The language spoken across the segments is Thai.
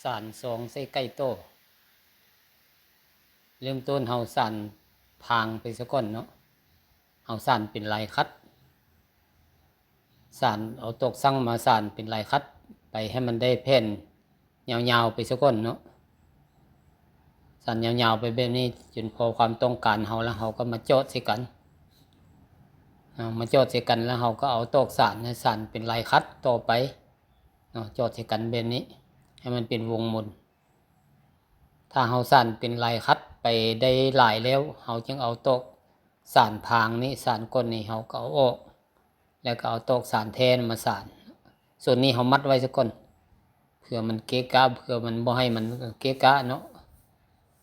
สานสองใส่ไก่โตเริ่มต้นเฮาสานพางไปซะก่อนเนาะเฮาสานเป็นลายคัดสานเอาตกสั่งมาสานเป็นลายคัดไปให้มันได้แผ่นยาวๆไปซะก่อนเนาะสานยาวๆไปแบบนี้จนพอความต้องการเฮาแล้วเฮาก็มาโจทย์ใส่กันมาโจทย์ใส่กันแล้วเฮาก็เอาตอกสานสานเป็นลายคัดต่อไปเนาะโจทย์ใส่กันแบบนี้ให้มันเป็นวงมนถ้าเฮาสานเป็นลายคัดไปได้หลายแล้วเฮาจึงเอาตอกสานพางนี้สานก้นนี้เฮาก็เอาออกแล้วก็เอาตอกสานแทนมาสานส่วนนี้เฮามัดไว้ซะก่อนเพื่อมันเกะกะเพื่อมันบ่ให้มันเกะกะเนาะ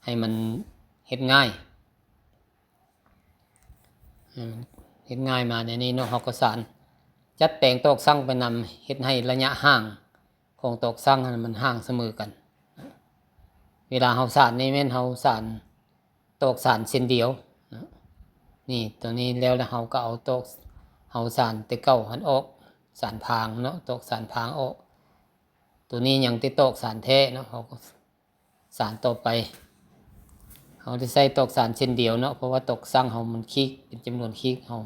ให้มันเฮ็ดง่ายเฮ็ดง่ายมาในนี้เนาะเฮาก็สานจัดแปลงตอกสั่งไปนำเฮ็ดให้ระยะห่างของตอกสั่งมันห่างเสมอกันเวลาเฮาสานนี่แม่นเฮาสานตอกสานเส้นเดียวนี่ตัวนี้แล้วเฮาก็เอาตอกเฮาสานแต่เก่าหันออกสานพางเนาะตอกสานพางออกตัวนี้ยังติดตอกสานแท้เนาะเฮาก็สานต่อไปเฮาจะใส่ตอกสานเส้นเดียวเนาะเพราะว่าตอกสั่งเฮามันคีกเป็นจำนวนคีกเฮา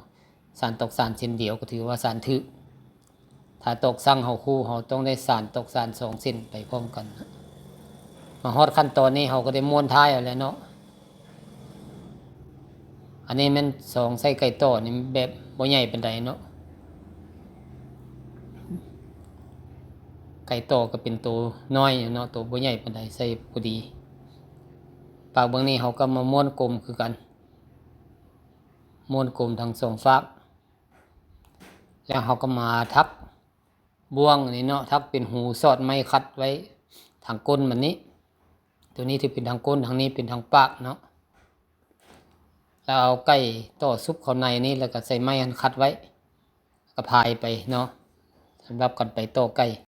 สานตอกสานเส้นเดียวก็ถือว่าสานถึกถ้าตอกสั่งเฮาคู่เฮาต้องได้สานตอกสาน2เส้นไปพร้อมกันมาฮอดขั้นตอนนี้เฮาก็ได้ม้วนท้ายเอาแล้วเนาะอันนี้มัน2ใส่ไก่ต่อนี่แบบบ่ใหญ่ปานใดเนาะไก่ต่อก็เป็นตัวน้อยเนาะตัวบ่ใหญ่ปานใดใส่พอดีปากเบิ่งนี้เฮาก็มาม้วนกลมคือกันม้วนกลมทั้ง2ฝั่งแล้วเฮาก็มาทับบ่วงนี่เนาะทับเป็นหูสอดไม้คัดไว้ทางก้นมันนี้ตัวนี้ที่เป็นทางก้นทางนี้เป็นทางปากเนาะแล้วเอาไก่ต่อซุปเข้าในนี้แล้วก็ใส่ไม้คัดไว้ก็พายไปเนาะสำหรับกันไปต่อไก่